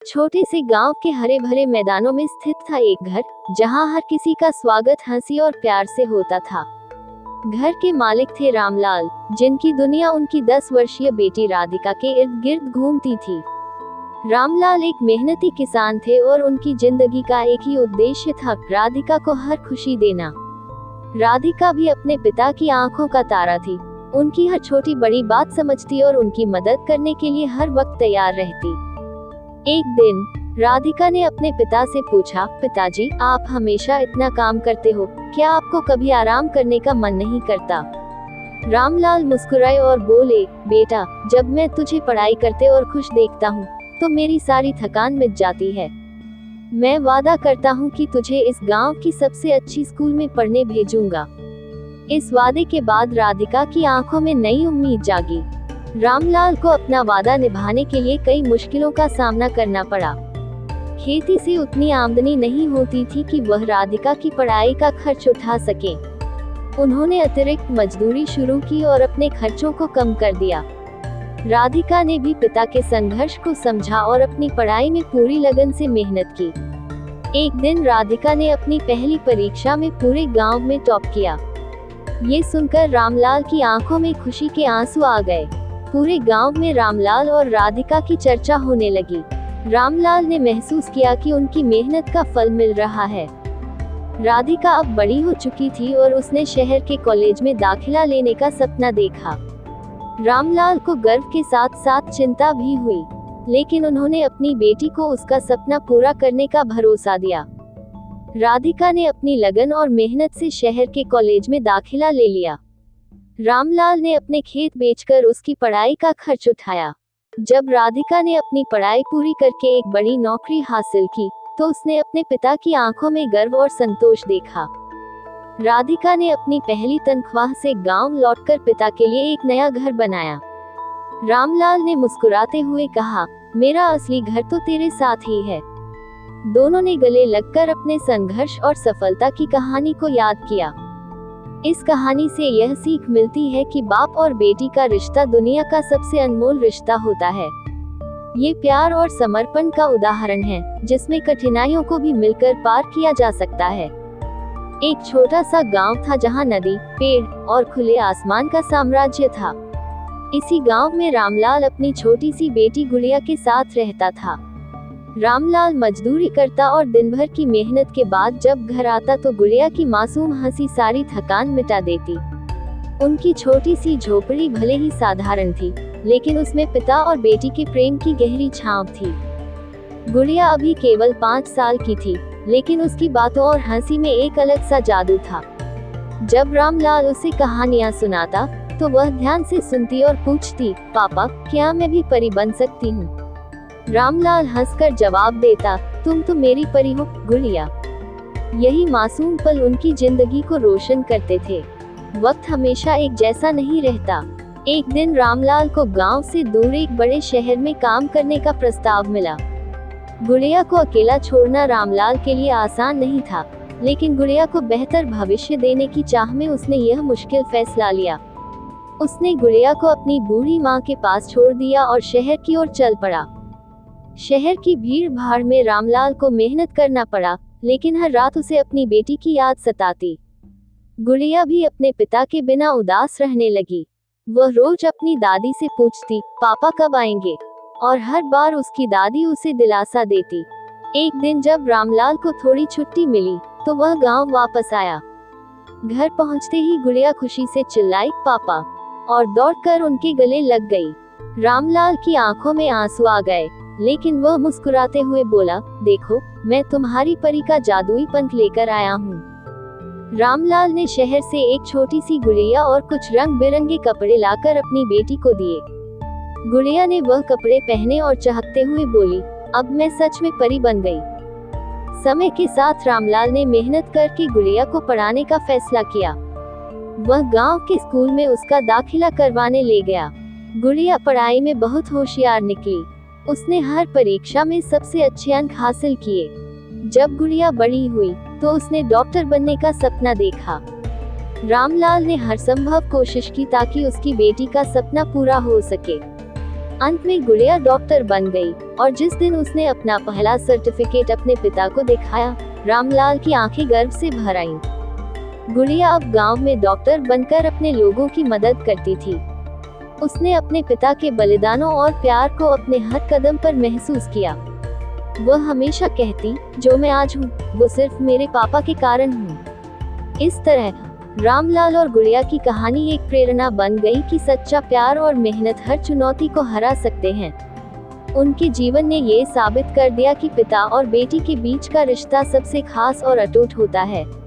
छोटे से गांव के हरे भरे मैदानों में स्थित था एक घर, जहां हर किसी का स्वागत हंसी और प्यार से होता था। घर के मालिक थे रामलाल, जिनकी दुनिया उनकी 10 वर्षीय बेटी राधिका के इर्द गिर्द घूमती थी। रामलाल एक मेहनती किसान थे और उनकी जिंदगी का एक ही उद्देश्य था, राधिका को हर खुशी देना। राधिका भी अपने पिता की आंखों का तारा थी, उनकी हर छोटी बड़ी बात समझती और उनकी मदद करने के लिए हर वक्त तैयार रहती। एक दिन राधिका ने अपने पिता से पूछा, पिताजी, आप हमेशा इतना काम करते हो, क्या आपको कभी आराम करने का मन नहीं करता? रामलाल मुस्कुराए और बोले, बेटा, जब मैं तुझे पढ़ाई करते और खुश देखता हूँ, तो मेरी सारी थकान मिट जाती है। मैं वादा करता हूँ कि तुझे इस गांव की सबसे अच्छी स्कूल में पढ़ने भेजूंगा। इस वादे के बाद राधिका की आंखों में नई उम्मीद जागी। रामलाल को अपना वादा निभाने के लिए कई मुश्किलों का सामना करना पड़ा। खेती से उतनी आमदनी नहीं होती थी कि वह राधिका की पढ़ाई का खर्च उठा सके। उन्होंने अतिरिक्त मजदूरी शुरू की और अपने खर्चों को कम कर दिया। राधिका ने भी पिता के संघर्ष को समझा और अपनी पढ़ाई में पूरी लगन से मेहनत की। एक दिन राधिका ने अपनी पहली परीक्षा में पूरे गांव में टॉप किया। ये सुनकर रामलाल की आंखों में खुशी के आंसू आ गए। पूरे गांव में रामलाल और राधिका की चर्चा होने लगी। रामलाल ने महसूस किया कि उनकी मेहनत का फल मिल रहा है। राधिका अब बड़ी हो चुकी थी और उसने शहर के कॉलेज में दाखिला लेने का सपना देखा। रामलाल को गर्व के साथ साथ चिंता भी हुई, लेकिन उन्होंने अपनी बेटी को उसका सपना पूरा करने का भरोसा दिया। राधिका ने अपनी लगन और मेहनत से शहर के कॉलेज में दाखिला ले लिया। रामलाल ने अपने खेत बेचकर उसकी पढ़ाई का खर्च उठाया। जब राधिका ने अपनी पढ़ाई पूरी करके एक बड़ी नौकरी हासिल की, तो उसने अपने पिता की आंखों में गर्व और संतोष देखा। राधिका ने अपनी पहली तनख्वाह से गांव लौटकर पिता के लिए एक नया घर बनाया। रामलाल ने मुस्कुराते हुए कहा, मेरा असली घर तो तेरे साथ ही है। दोनों ने गले लगकर अपने संघर्ष और सफलता की कहानी को याद किया। इस कहानी से यह सीख मिलती है कि बाप और बेटी का रिश्ता दुनिया का सबसे अनमोल रिश्ता होता है। ये प्यार और समर्पण का उदाहरण है, जिसमें कठिनाइयों को भी मिलकर पार किया जा सकता है। एक छोटा सा गांव था जहां नदी, पेड़ और खुले आसमान का साम्राज्य था। इसी गांव में रामलाल अपनी छोटी सी बेटी गुड़िया के साथ रहता था। रामलाल मजदूरी करता और दिन भर की मेहनत के बाद जब घर आता तो गुड़िया की मासूम हंसी सारी थकान मिटा देती। उनकी छोटी सी झोपड़ी भले ही साधारण थी, लेकिन उसमें पिता और बेटी के प्रेम की गहरी छाप थी। गुड़िया अभी केवल 5 साल की थी, लेकिन उसकी बातों और हंसी में एक अलग सा जादू था। जब रामलाल उसे कहानियां सुनाता, तो वह ध्यान से सुनती और पूछती, पापा, क्या मैं भी परी बन सकती हूँ? रामलाल हंसकर जवाब देता, तुम तो मेरी परी हो, गुड़िया। यही मासूम पल उनकी जिंदगी को रोशन करते थे। वक्त हमेशा एक जैसा नहीं रहता। एक दिन रामलाल को गांव से दूर एक बड़े शहर में काम करने का प्रस्ताव मिला। गुड़िया को अकेला छोड़ना रामलाल के लिए आसान नहीं था, लेकिन गुड़िया को बेहतर भविष्य देने की चाह में उसने यह मुश्किल फैसला लिया। उसने गुड़िया को अपनी बूढ़ी माँ के पास छोड़ दिया और शहर की ओर चल पड़ा। शहर की भीड़ भाड़ में रामलाल को मेहनत करना पड़ा, लेकिन हर रात उसे अपनी बेटी की याद सताती। गुड़िया भी अपने पिता के बिना उदास रहने लगी। वह रोज अपनी दादी से पूछती, पापा कब आएंगे? और हर बार उसकी दादी उसे दिलासा देती। एक दिन जब रामलाल को थोड़ी छुट्टी मिली, तो वह गांव वापस आया। घर पहुंचते ही गुड़िया खुशी से चिल्लाई, पापा, और दौड़कर उनके गले लग गई। रामलाल की आंखों में आंसू आ गए, लेकिन वह मुस्कुराते हुए बोला, देखो, मैं तुम्हारी परी का जादुई पंख लेकर आया हूँ। रामलाल ने शहर से एक छोटी सी गुड़िया और कुछ रंग बिरंगे कपड़े लाकर अपनी बेटी को दिए। गुड़िया ने वह कपड़े पहने और चहकते हुए बोली, अब मैं सच में परी बन गई। समय के साथ रामलाल ने मेहनत करके गुड़िया को पढ़ाने का फैसला किया। वह गांव के स्कूल में उसका दाखिला करवाने ले गया। गुड़िया पढ़ाई में बहुत होशियार निकली। उसने हर परीक्षा में सबसे अच्छे अंक हासिल किए। जब गुड़िया बड़ी हुई, तो उसने डॉक्टर बनने का सपना देखा। रामलाल ने हर संभव कोशिश की ताकि उसकी बेटी का सपना पूरा हो सके। अंत में गुड़िया डॉक्टर बन गई और जिस दिन उसने अपना पहला सर्टिफिकेट अपने पिता को दिखाया, रामलाल की आंखें गर्व से भर आईं। गुड़िया अब गांव में डॉक्टर बनकर अपने लोगों की मदद करती थी। उसने अपने पिता के बलिदानों और प्यार को अपने हर कदम पर महसूस किया। वह हमेशा कहती, जो मैं आज हूँ, वो सिर्फ मेरे पापा के कारण हूँ। इस तरह रामलाल और गुड़िया की कहानी एक प्रेरणा बन गई कि सच्चा प्यार और मेहनत हर चुनौती को हरा सकते हैं। उनके जीवन ने ये साबित कर दिया कि पिता और बेटी के बीच का रिश्ता सबसे खास और अटूट होता है।